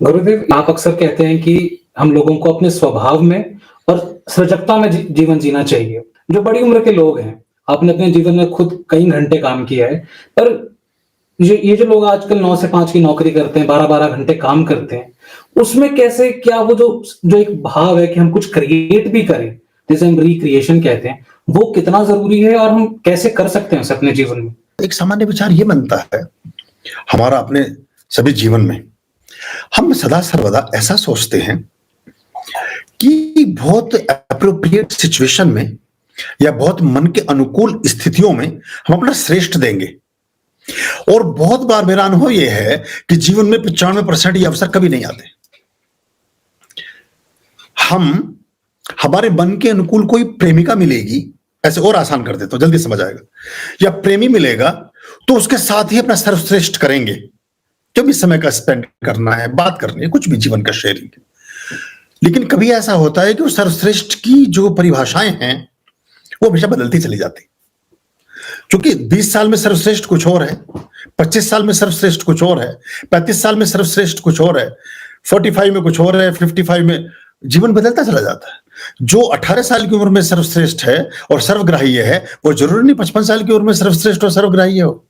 गुरुदेव, आप अक्सर कहते हैं कि हम लोगों को अपने स्वभाव में और सृजकता में जीवन जीना चाहिए। जो बड़ी उम्र के लोग हैं, आपने अपने जीवन में खुद कई घंटे काम किया है, पर ये जो लोग आजकल 9 से 5 की नौकरी करते हैं, 12-12 घंटे काम करते हैं, उसमें कैसे क्या वो जो जो एक भाव है कि हम कुछ क्रिएट भी करें, जिसे हम रिक्रिएशन कहते हैं, वो कितना ज़रूरी है और हम कैसे कर सकते हैं उसे अपने जीवन में? एक सामान्य विचार ये बनता है हमारा अपने सभी जीवन में, हम सदा सर्वदा ऐसा सोचते हैं कि बहुत एप्रोप्रिएट सिचुएशन में या बहुत मन के अनुकूल स्थितियों में हम अपना श्रेष्ठ देंगे। और बहुत बार मेरा अनुभव यह है कि जीवन में 95% ये अवसर कभी नहीं आते। हम हमारे मन के अनुकूल कोई प्रेमिका मिलेगी, ऐसे और आसान कर देता हूं, जल्दी समझ आएगा, या प्रेमी मिलेगा तो उसके साथ ही अपना सर्वश्रेष्ठ करेंगे, जो भी समय का स्पेंड करना है, बात करनी है, कुछ भी जीवन का शेयरिंग। लेकिन कभी ऐसा होता है कि वो सर्वश्रेष्ठ की जो परिभाषाएं हैं वो हमेशा बदलती चली जाती, क्योंकि 20 साल में सर्वश्रेष्ठ कुछ और है, 25 साल में सर्वश्रेष्ठ कुछ और है, 35 साल में सर्वश्रेष्ठ कुछ और है, 45 में कुछ और है, 55 में जीवन बदलता चला जाता है। जो 18 साल की उम्र में सर्वश्रेष्ठ है और सर्वग्राह्य है, वो जरूरी नहीं 55 साल की उम्र में सर्वश्रेष्ठ और सर्वग्राह्य हो।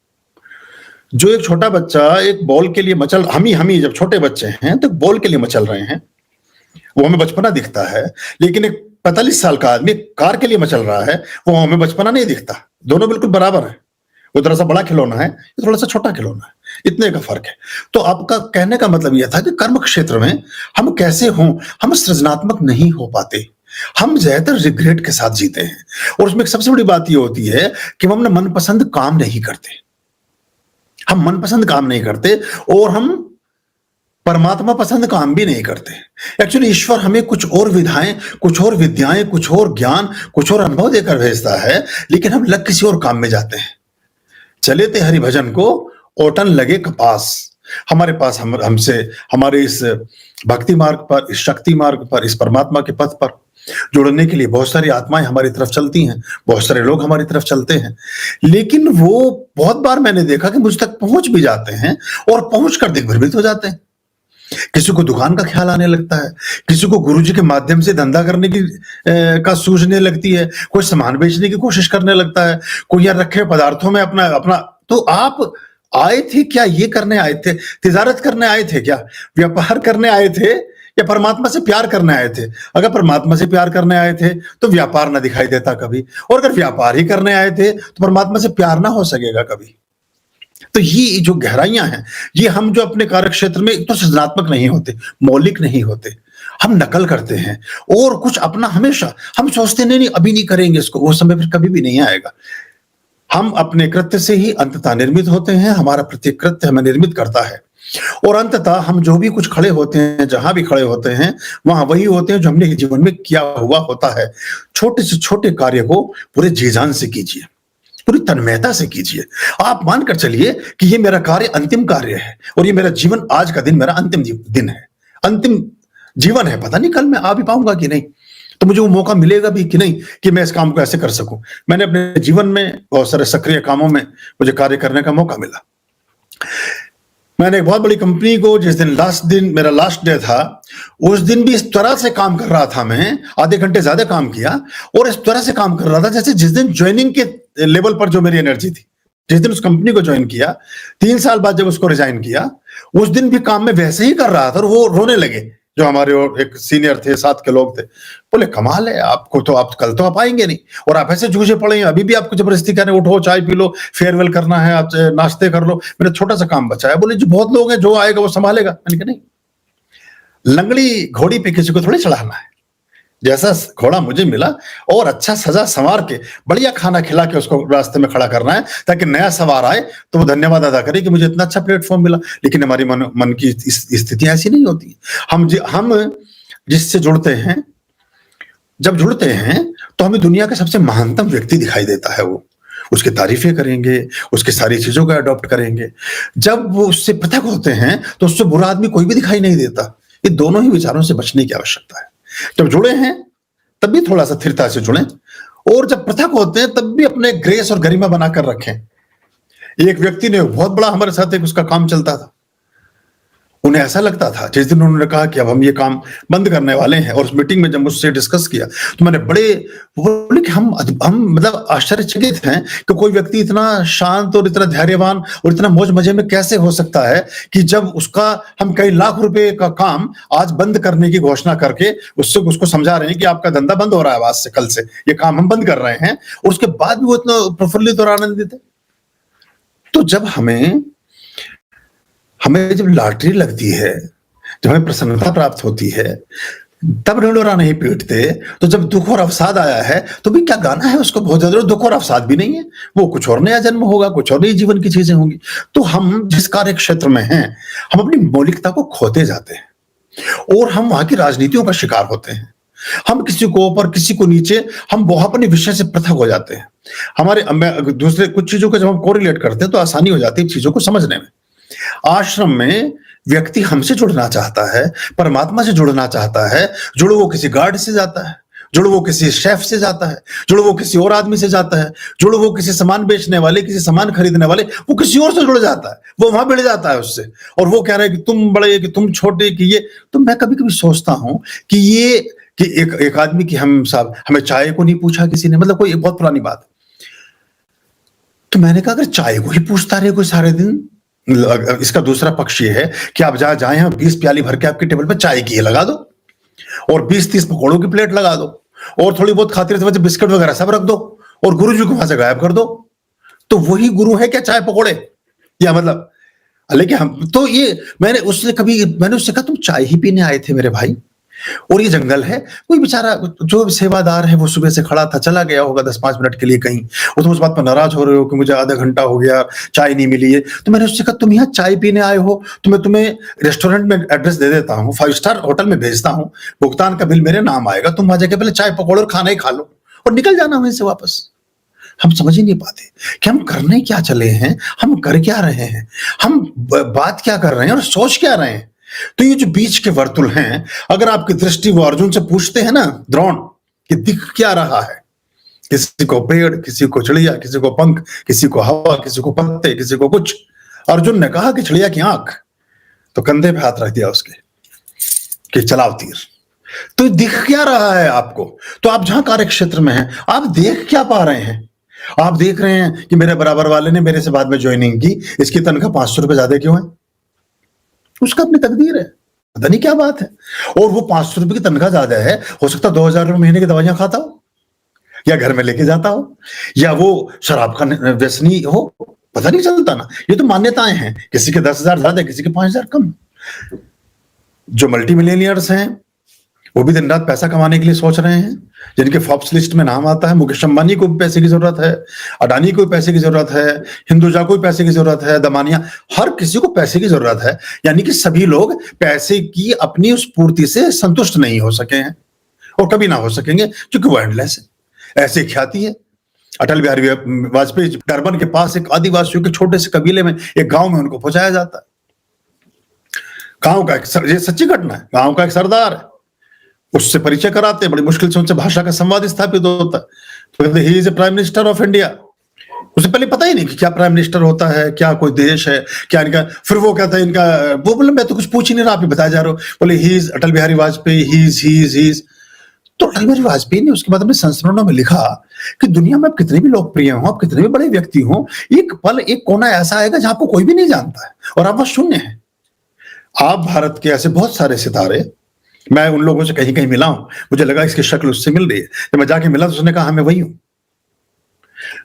जो एक छोटा बच्चा एक बॉल के लिए मचल, हम ही जब छोटे बच्चे हैं तो बॉल के लिए मचल रहे हैं, वो हमें बचपना दिखता है। लेकिन एक 45 साल का आदमी कार के लिए मचल रहा है, वो हमें बचपना नहीं दिखता। दोनों बिल्कुल बराबर है। वो थोड़ा सा बड़ा खिलौना है, ये थोड़ा सा छोटा खिलौना है, इतने का फर्क है। तो आपका कहने का मतलब यह था कि कर्म क्षेत्र में हम कैसे हों, हम सृजनात्मक नहीं हो पाते, हम ज्यादातर रिग्रेट के साथ जीते हैं। और उसमें सबसे बड़ी बात यह होती है कि हम अपना मनपसंद काम नहीं करते, हम मनपसंद काम नहीं करते और हम परमात्मा पसंद काम भी नहीं करते। एक्चुअली ईश्वर हमें कुछ और विधाएं, कुछ और विद्याएं, कुछ और ज्ञान, कुछ और अनुभव देकर भेजता है, लेकिन हम लग किसी और काम में जाते हैं। चले थे हरि भजन को, ओटन लगे कपास। हमारे पास हमसे हमारे इस भक्ति मार्ग पर, इस शक्ति मार्ग पर, इस परमात्मा के पथ पर जुड़ने के लिए बहुत सारी आत्माएं हमारी तरफ चलती हैं, बहुत सारे लोग हमारी तरफ चलते हैं, लेकिन वो बहुत बार मैंने देखा कि मुझ तक पहुंच भी जाते हैं और पहुंच कर दिग्भ्रमित हो जाते हैं। किसी को दुकान का ख्याल आने लगता है, किसी को गुरुजी के माध्यम से धंधा करने की का सूझने लगती है, कोई सामान बेचने की कोशिश करने लगता है, कोई यार रखे पदार्थों में अपना अपना। तो आप आए थे क्या, ये करने आए थे, तिजारत करने आए थे क्या, व्यापार करने आए थे, या परमात्मा से प्यार करने आए थे? अगर परमात्मा से प्यार करने आए थे तो व्यापार ना दिखाई देता कभी, और अगर व्यापार ही करने आए थे तो परमात्मा से प्यार ना हो सकेगा कभी। तो ये जो गहराइयां हैं, ये हम जो अपने कार्य क्षेत्र में तो सृजनात्मक नहीं होते, मौलिक नहीं होते, हम नकल करते हैं और कुछ अपना हमेशा हम सोचते नहीं अभी नहीं करेंगे इसको, वो समय फिर कभी भी नहीं आएगा। हम अपने कृत्य से ही अंततः निर्मित होते हैं, हमारा प्रत्येक कृत्य हमें निर्मित करता है, और अंततः हम जो भी कुछ खड़े होते हैं, जहां भी खड़े होते हैं, वहां वही होते हैं जो हमने जीवन में किया हुआ होता है। छोटे से छोटे कार्य को पूरे जी जान से कीजिए, पूरी तन्मयता से कीजिए। आप मानकर चलिए कि ये मेरा कार्य अंतिम कार्य है और ये मेरा जीवन, आज का दिन मेरा अंतिम दिन है, अंतिम जीवन है। पता नहीं कल मैं आ भी पाऊंगा कि नहीं, तो मुझे वो मौका मिलेगा भी कि नहीं कि मैं इस काम को ऐसे कर सकूं। मैंने अपने जीवन में बहुत सारे सक्रिय कामों में मुझे कार्य करने का मौका मिला। मैंने एक बहुत बड़ी कंपनी को, जिस दिन मेरा लास्ट डे था, उस दिन भी इस तरह से काम कर रहा था, मैं आधे घंटे ज्यादा काम किया और इस तरह से काम कर रहा था जैसे जिस दिन ज्वाइनिंग के लेवल पर जो मेरी एनर्जी थी, जिस दिन उस कंपनी को ज्वाइन किया, 3 साल बाद जब उसको रिजाइन किया, उस दिन भी काम में वैसे ही कर रहा था। और वो रोने लगे, जो हमारे और एक सीनियर थे, साथ के लोग थे, बोले कमाल है, आपको तो आप कल तो आप आएंगे नहीं और आप ऐसे जूझे पड़े हैं, अभी भी आपको जबरदस्ती कहने उठो चाय पी लो, फेयरवेल करना है, आप नाश्ते कर लो, मेरा छोटा सा काम बचा है। बोले जो बहुत लोग हैं, जो आएगा वो संभालेगा। मैंने कहा नहीं, लंगड़ी घोड़ी पे किसी को थोड़ी चढ़ाना है। जैसा घोड़ा मुझे मिला और अच्छा सजा संवार के बढ़िया खाना खिला के उसको रास्ते में खड़ा करना है, ताकि नया सवार आए तो वो धन्यवाद अदा करे कि मुझे इतना अच्छा प्लेटफॉर्म मिला। लेकिन हमारी मन की स्थिति ऐसी नहीं होती। हम जिससे जुड़ते हैं, जब जुड़ते हैं तो हमें दुनिया का सबसे महानतम व्यक्ति दिखाई देता है। वो उसकी तारीफें करेंगे, उसकी सारी चीजों को अडॉप्ट करेंगे। जब वो उससे पृथक होते हैं तो उससे बुरा आदमी कोई भी दिखाई नहीं देता। ये दोनों ही विचारों से बचने की आवश्यकता है। जब जुड़े हैं तब भी थोड़ा सा स्थिरता से जुड़ें, और जब पृथक होते हैं तब भी अपने ग्रेस और गरिमा बनाकर रखें। एक व्यक्ति ने बहुत बड़ा हमारे साथ एक उसका काम चलता था, उन्हें ऐसा लगता था, जिस दिन उन्होंने कहा कि अब हम ये काम बंद करने वाले हैं, और उस मीटिंग में जब मुझसे डिस्कस किया तो मैंने वो बोले कि हम मतलब आश्चर्यचकित हैं कि कोई व्यक्ति इतना शांत और इतना धैर्यवान और इतना मौज मजे में कैसे हो सकता है कि जब उसका हम कई लाख रुपए का काम आज बंद करने की घोषणा करके उसको समझा रहे हैं कि आपका धंधा बंद हो रहा है, आज से कल से ये काम हम बंद कर रहे हैं, और उसके बाद भी वो इतना प्रफुल्लित और आनंदित है। तो जब हमें जब लॉटरी लगती है, जब हमें प्रसन्नता प्राप्त होती है, तब ढिंढोरा नहीं पीटते। तो जब दुख और अवसाद आया है तो भी क्या गाना है उसको बहुत ज्यादा, दुख और अवसाद भी नहीं है, वो कुछ और नया जन्म होगा, कुछ और नई जीवन की चीजें होंगी। तो हम जिस कार्य क्षेत्र में हैं, हम अपनी मौलिकता को खोते जाते हैं और हम वहां की राजनीतियों का शिकार होते हैं। हम किसी को ऊपर किसी को नीचे, हम वो अपने विषय से पृथक हो जाते हैं। हमारे दूसरे कुछ चीजों को जब हम कोरिलेट करते हैं तो आसानी हो जाती है चीजों को समझने में। आश्रम में व्यक्ति हमसे जुड़ना चाहता है, परमात्मा से जुड़ना चाहता है, जुड़ वो किसी गार्ड से जाता है, जुड़ वो किसी शेफ से जाता है, जुड़ वो किसी और आदमी से जाता है, जुड़ वो किसी सामान बेचने वाले, किसी सामान खरीदने वाले, वो किसी और से जुड़ जाता है, वो वहां भिड़ जाता है उससे, और वो कह रहे हैं कि तुम बड़े, कि तुम छोटे, कि ये। तो मैं कभी कभी सोचता हूं कि ये कि एक आदमी की हम साहब हमें चाय को नहीं पूछा किसी ने, मतलब कोई बहुत पुरानी बात। तो मैंने कहा अगर चाय को ही पूछता रहे कोई सारे दिन, इसका दूसरा पक्ष ये है कि आप जहां जाए 20 प्याली भर के आपकी टेबल पर चाय की लगा दो, और 20-30 पकौड़ों की प्लेट लगा दो, और थोड़ी बहुत खातिर से बिस्किट वगैरह सब रख दो, और गुरु जी को वहां से गायब कर दो। तो वही गुरु है क्या चाय पकौड़े? या मतलब, लेकिन हम तो ये मैंने उससे कहा तुम चाय ही पीने आए थे मेरे भाई, और ये जंगल है। कोई बेचारा जो सेवादार है वो सुबह से खड़ा था, चला गया होगा 10-5 मिनट के लिए कहीं, और तुम उस बात पर नाराज हो रहे हो कि मुझे आधा घंटा हो गया चाय नहीं मिली है। तो मैंने उससे कहा तुम यहाँ चाय पीने आए हो तो मैं तुम्हें रेस्टोरेंट में एड्रेस दे देता हूँ, 5 स्टार होटल में भेजता हूँ, भुगतान का बिल मेरे नाम आएगा, तुम वहां जाके पहले चाय पकौड़े और खाना ही खा लो और निकल जाना वहीं से वापस। हम समझ ही नहीं पाते कि हम करने क्या चले हैं, हम कर क्या रहे हैं, हम बात क्या कर रहे हैं और सोच क्या रहे हैं। तो ये जो बीच के वर्तुल हैं, अगर आपकी दृष्टि वो अर्जुन से पूछते हैं ना द्रोण कि दिख क्या रहा है, किसी को पेड़, किसी को चिड़िया, किसी को पंख, किसी को हवा, किसी को पत्ते, किसी को कुछ। अर्जुन ने कहा कि चिड़िया की आंख, तो कंधे पे हाथ रख दिया उसके कि चलाओ तीर। तो दिख क्या रहा है आपको? तो आप जहां कार्य क्षेत्र में हैं, आप देख क्या पा रहे हैं? आप देख रहे हैं कि मेरे बराबर वाले ने मेरे से बाद में ज्वाइनिंग की, इसकी तनख्वाह 500 रुपए ज्यादा क्यों है? उसका अपनी तकदीर है, पता नहीं क्या बात है। और वो 500 रुपए की तनख्वाह ज्यादा है, हो सकता 2000 रुपए महीने की दवाइयां खाता हो, या घर में लेके जाता हो, या वो शराब का व्यसनी हो, पता नहीं चलता ना। ये तो मान्यताएं हैं, किसी के 10,000 ज्यादा, किसी के 5,000 कम। जो मल्टी मिलियनियर्स हैं वो भी दिन रात पैसा कमाने के लिए सोच रहे हैं, जिनके फोर्ब्स लिस्ट में नाम आता है। मुकेश अंबानी को भी पैसे की जरूरत है, अडानी को भी पैसे की जरूरत है, हिंदुजा को भी पैसे की जरूरत है, दमानिया, हर किसी को पैसे की जरूरत है। यानी कि सभी लोग पैसे की अपनी उस पूर्ति से संतुष्ट नहीं हो सके हैं और कभी ना हो सकेंगे, क्योंकि वो एंडलेस है। ऐसी ख्याति है। अटल बिहारी वाजपेयी टर्बन के पास एक आदिवासियों के छोटे से कबीले में, एक गांव में उनको पहुंचाया जाता है। गांव का ये सच्ची घटना है, गांव का एक सरदार है, उससे परिचय कराते हैं, बड़ी मुश्किल से उनसे भाषा का संवाद स्थापित होता है। तो कहते he is a prime minister of India. उसे पहले पता ही नहीं कि क्या प्राइम मिनिस्टर होता है, क्या कोई देश है, क्या इनका। फिर वो कहता है इनका, वो बोले मैं तो कुछ पूछ ही नहीं रहा, आप ही बताया जा रहे हो। बोले he is Atal Bihari Vajpayee, he is. तो अटल बिहारी वाजपेयी ने उसके बाद अपने संस्मरणों में लिखा कि दुनिया में आप कितने भी लोकप्रिय हो, आप कितने भी बड़े व्यक्ति हो, एक पल, एक कोना ऐसा आएगा जहां आपको कोई भी नहीं जानता है और आप वहां शून्य है। आप भारत के ऐसे बहुत सारे सितारे, मैं उन लोगों से कहीं कहीं मिला हूं, मुझे लगा इसकी शक्ल उससे मिल रही है। जब मैं जाके मिला तो उसने कहा मैं वही हूं।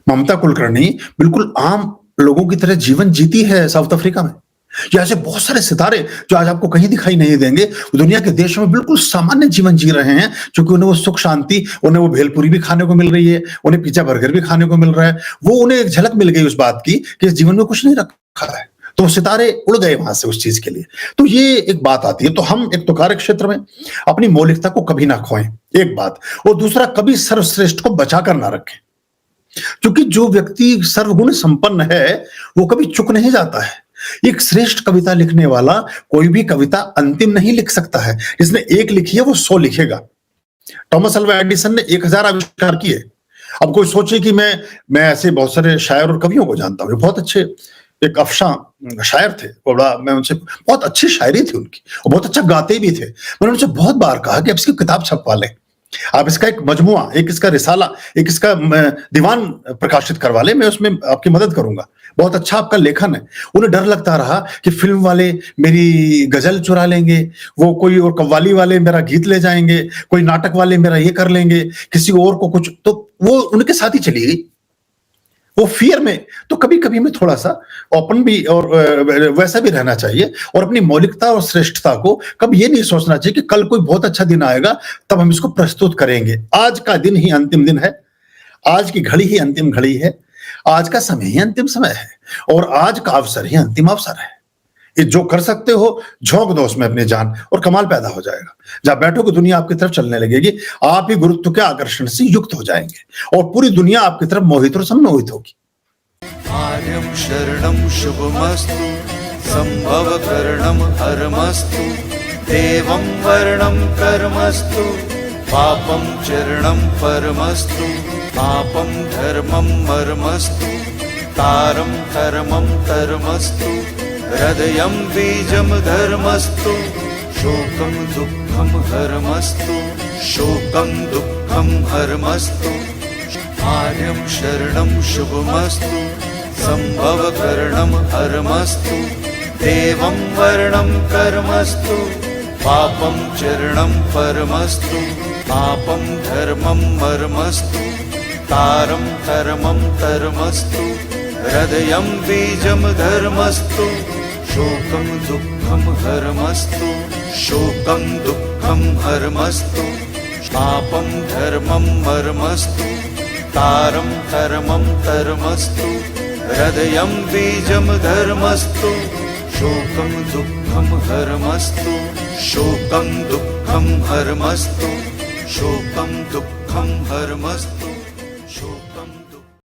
ममता कुलकर्णी बिल्कुल आम लोगों की तरह जीवन जीती है साउथ अफ्रीका में। या ऐसे बहुत सारे सितारे जो आज आपको कहीं दिखाई नहीं देंगे, दुनिया के देशों में बिल्कुल सामान्य जीवन जी रहे हैं, क्योंकि उन्हें वो सुख शांति, उन्हें वो भेलपुरी भी खाने को मिल रही है, उन्हें पिज्जा बर्गर भी खाने को मिल रहा है। वो उन्हें एक झलक मिल गई उस बात की कि इस जीवन में कुछ नहीं रखा है, तो सितारे उड़ गए वहां से उस चीज के लिए। तो ये एक बात आती है। तो हम एक तो कार्य क्षेत्र में अपनी मौलिकता को कभी ना खोएं, एक बात, और दूसरा कभी सर्वश्रेष्ठ को बचा कर ना रखें, क्योंकि जो व्यक्ति सर्वगुण संपन्न है वो कभी चुक नहीं जाता है। एक श्रेष्ठ कविता लिखने वाला कोई भी कविता अंतिम नहीं लिख सकता है। जिसने एक लिखी है वो 100 लिखेगा। थॉमस अल्वा एडिसन ने 1000 आविष्कार किए। अब कोई सोचे कि मैं ऐसे बहुत सारे शायर और कवियों को जानता हूं, बहुत अच्छे एक अफशां शायर थे, बड़ा मैं उनसे, बहुत अच्छी शायरी थी उनकी और बहुत अच्छा गाते भी थे। मैंने उनसे बहुत बार कहा कि आप इसकी किताब छपवा लें, आप इसका एक मजमुआ, एक इसका रिसाला, एक इसका दीवान प्रकाशित करवा लें, मैं उसमें आपकी मदद करूंगा, बहुत अच्छा आपका लेखन है। उन्हें डर लगता रहा कि फिल्म वाले मेरी गजल चुरा लेंगे, वो कोई और कव्वाली वाले मेरा गीत ले जाएंगे, कोई नाटक वाले मेरा ये कर लेंगे, किसी और को कुछ, तो वो उनके साथ ही चली गई वो फियर में। तो कभी कभी में थोड़ा सा ओपन भी और वैसा भी रहना चाहिए, और अपनी मौलिकता और श्रेष्ठता को कभी ये नहीं सोचना चाहिए कि कल कोई बहुत अच्छा दिन आएगा तब हम इसको प्रस्तुत करेंगे। आज का दिन ही अंतिम दिन है, आज की घड़ी ही अंतिम घड़ी है, आज का समय ही अंतिम समय है, और आज का अवसर ही अंतिम अवसर है। ये जो कर सकते हो झोंक दो उसमें अपनी जान, और कमाल पैदा हो जाएगा। जहां बैठोगे दुनिया आपकी तरफ चलने लगेगी, आप ही गुरुत्व के आकर्षण से युक्त हो जाएंगे और पूरी दुनिया आपकी तरफ मोहित और सम्मोहित होगी। आर्यं शरणं शुभमस्तु, संभवकरणं हरमस्तु, देवं वर्णं कर्मस्तु, पापं चरणं परमस्तु, पापं धर्मं मर्मस्तु, तारं कर्मं कर्मस्तु, हृदयं बीजं धर्मस्तु, शोकं दुःखं हरमस्तु, शोकं दुःखं हरमस्तु। आर्यं शरणं शुभमस्तु, संभवकरणं हरमस्तु, देवं वर्णं कर्मस्तु, पापं चरणं परमस्तु, पापं धर्मं मर्मस्तु, तारं कर्मं कर्मस्तु, हृदयं बीजं धर्मस्तु, शोकं दुःखं हरमस्तु, शोकं दुःखं हरमस्तु, पापं धर्मं मर्मस्तु, तारं कर्मं कर्मस्तु, हृदयं बीजं धर्मस्तु, शोकं दुःखं हरमस्तु, शोकं दुःखं हरमस्तु, शोकं दुःखं हरमस्तु।